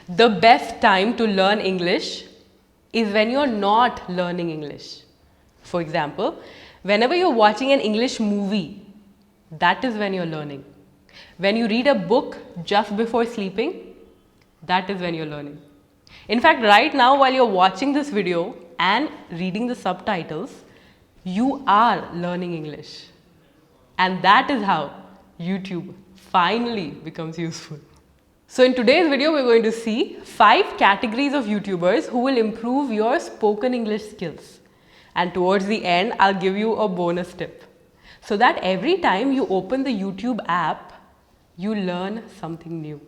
The best time to learn English is when you're not learning English. For example, whenever you're watching an English movie, that is when you're learning. When you read a book just before sleeping, that is when you're learning. In fact, right now while you're watching this video and reading the subtitles, you are learning English. And that is how YouTube finally becomes useful. So in today's video, we're going to see 5 categories of YouTubers who will improve your spoken English skills. And towards the end, I'll give you a bonus tip, so that every time you open the YouTube app, you learn something new.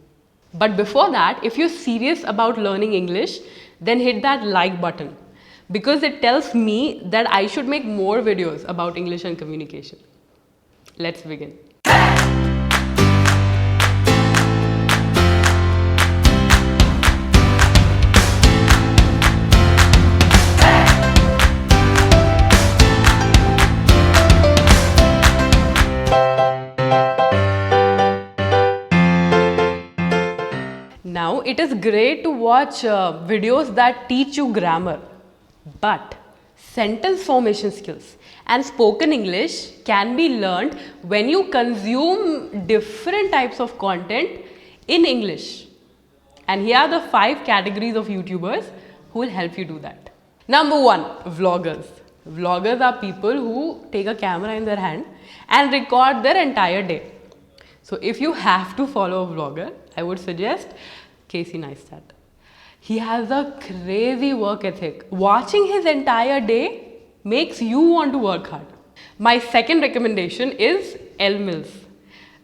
But before that, if you're serious about learning English, then hit that like button, because it tells me that I should make more videos about English and communication. Let's begin. Now, it is great to watch videos that teach you grammar, but sentence formation skills and spoken English can be learned when you consume different types of content in English. And here are the 5 categories of YouTubers who will help you do that. Number 1, vloggers. Vloggers are people who take a camera in their hand and record their entire day. So if you have to follow a vlogger, I would suggest Casey Neistat. He has a crazy work ethic. Watching his entire day makes you want to work hard. My second recommendation is Elle Mills.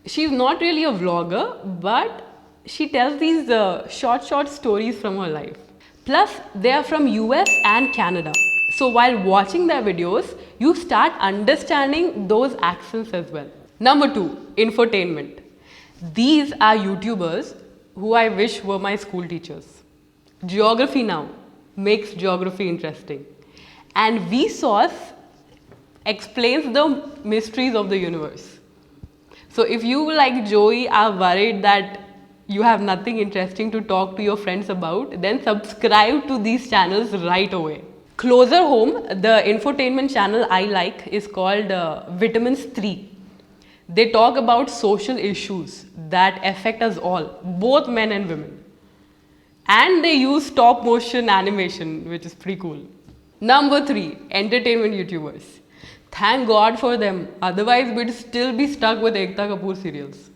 She's not really a vlogger, but she tells these short stories from her life. Plus, they are from US and Canada. So while watching their videos, you start understanding those accents as well. Number 2, infotainment. These are YouTubers who I wish were my school teachers. Geography Now makes geography interesting. And Vsauce explains the mysteries of the universe. So if you, like Joey, are worried that you have nothing interesting to talk to your friends about, then subscribe to these channels right away. Closer home, the infotainment channel I like is called Vitamins 3. They talk about social issues that affect us all, both men and women. And they use stop motion animation, which is pretty cool. Number 3, entertainment YouTubers. Thank God for them, otherwise we'd still be stuck with Ekta Kapoor serials.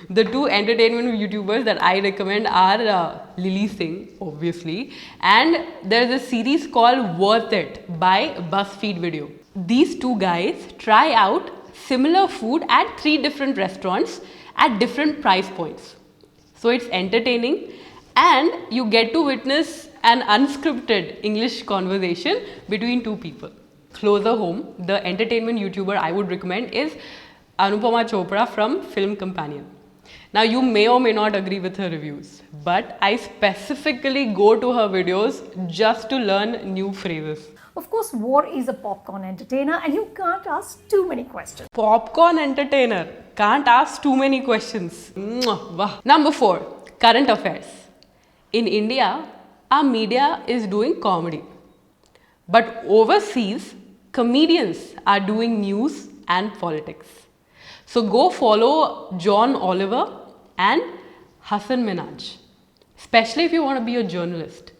The 2 entertainment YouTubers that I recommend are Lily Singh, obviously, and there's a series called Worth It by BuzzFeed Video. These 2 guys try out similar food at 3 different restaurants at different price points. So it's entertaining and you get to witness an unscripted English conversation between 2 people. Closer home, the entertainment YouTuber I would recommend is Anupama Chopra from Film Companion. Now you may or may not agree with her reviews, but I specifically go to her videos just to learn new phrases. Of course, War is a popcorn entertainer and you can't ask too many questions. Popcorn entertainer. Can't ask too many questions. Mwah. Number 4, current affairs. In India, our media is doing comedy. But overseas, comedians are doing news and politics. So go follow John Oliver and Hassan Minhaj, especially if you want to be a journalist.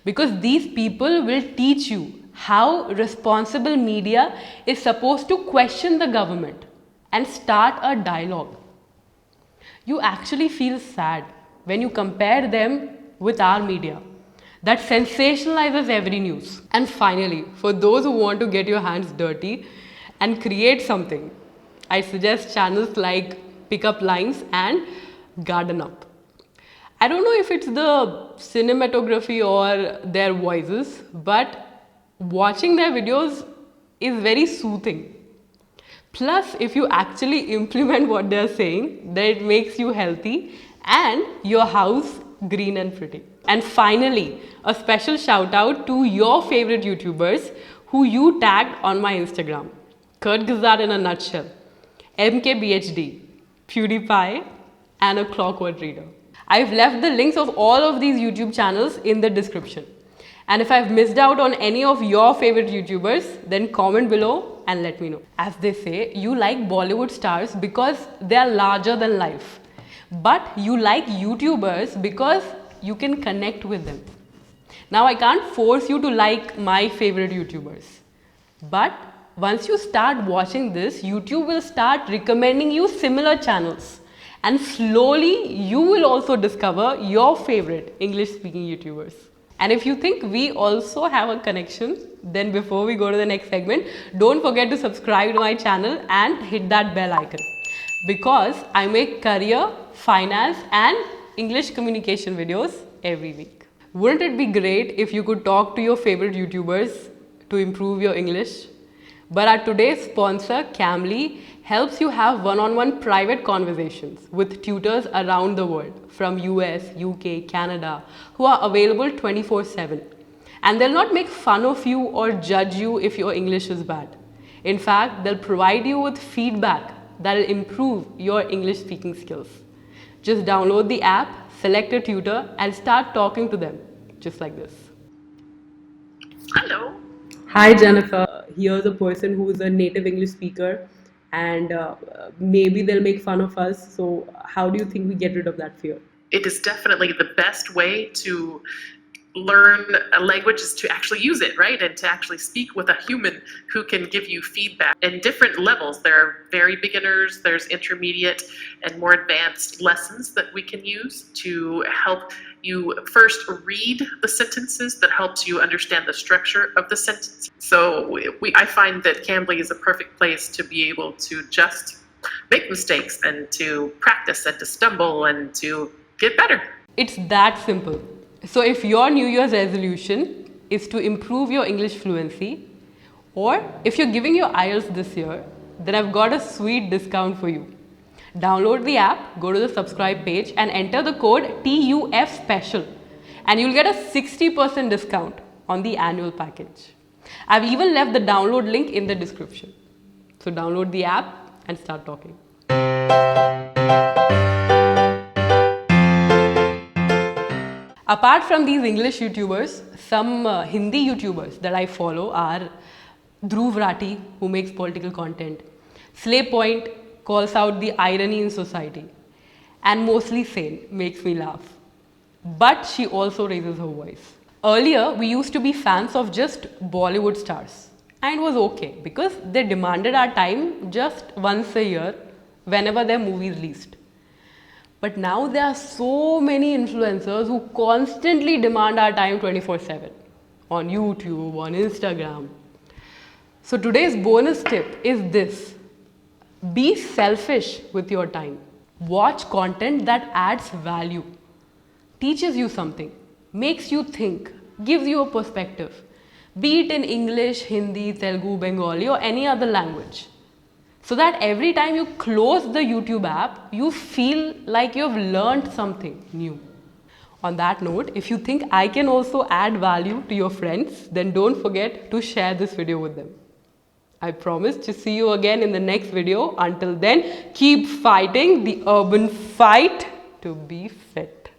Because these people will teach you how responsible media is supposed to question the government and start a dialogue. You actually feel sad when you compare them with our media that sensationalizes every news. And finally, for those who want to get your hands dirty and create something, I suggest channels like Pick Up Lines and Garden Up. I don't know if it's the cinematography or their voices, but watching their videos is very soothing. Plus, if you actually implement what they're saying, then it makes you healthy and your house green and pretty. And finally, a special shout out to your favorite YouTubers who you tagged on my Instagram. Kurt Gazard in a nutshell, MKBHD, PewDiePie, and a clockwork reader. I've left the links of all of these YouTube channels in the description. And if I've missed out on any of your favorite YouTubers, then comment below and let me know. As they say, you like Bollywood stars because they are larger than life. But you like YouTubers because you can connect with them. Now, I can't force you to like my favorite YouTubers. But once you start watching this, YouTube will start recommending you similar channels. And slowly, you will also discover your favorite English-speaking YouTubers. And if you think we also have a connection, then before we go to the next segment, don't forget to subscribe to my channel and hit that bell icon. Because I make career, finance and English communication videos every week. Wouldn't it be great if you could talk to your favorite YouTubers to improve your English? But our today's sponsor, Cambly, helps you have one-on-one private conversations with tutors around the world from US, UK, Canada, who are available 24/7. And they'll not make fun of you or judge you if your English is bad. In fact, they'll provide you with feedback that'll improve your English speaking skills. Just download the app, select a tutor, and start talking to them, just like this. Hello. Hi Jennifer, here's a person who is a native English speaker and maybe they'll make fun of us. So how do you think we get rid of that fear? It is definitely the best way to learn a language is to actually use it, right? And to actually speak with a human who can give you feedback in different levels. There are very beginners, there's intermediate and more advanced lessons that we can use to help you first read the sentences that helps you understand the structure of the sentence. So I find that Cambly is a perfect place to be able to just make mistakes and to practice and to stumble and to get better. It's that simple. So if your New Year's resolution is to improve your English fluency, or if you're giving your IELTS this year, then I've got a sweet discount for you. Download the app, go to the subscribe page and enter the code TUF special and you'll get a 60% discount on the annual package. I've even left the download link in the description. So download the app and start talking. Apart from these English YouTubers, some Hindi YouTubers that I follow are Dhruv Rathi, who makes political content, Slay Point calls out the irony in society, and Mostly Sane makes me laugh. But she also raises her voice. Earlier, we used to be fans of just Bollywood stars, and it was okay because they demanded our time just once a year whenever their movie released. But now there are so many influencers who constantly demand our time 24/7 on YouTube, on Instagram. So today's bonus tip is this. Be selfish with your time. Watch content that adds value, teaches you something, makes you think, gives you a perspective, be it in English, Hindi, Telugu, Bengali or any other language. So that every time you close the YouTube app, you feel like you've learned something new. On that note, if you think I can also add value to your friends, then don't forget to share this video with them. I promise to see you again in the next video. Until then, keep fighting the urban fight to be fit.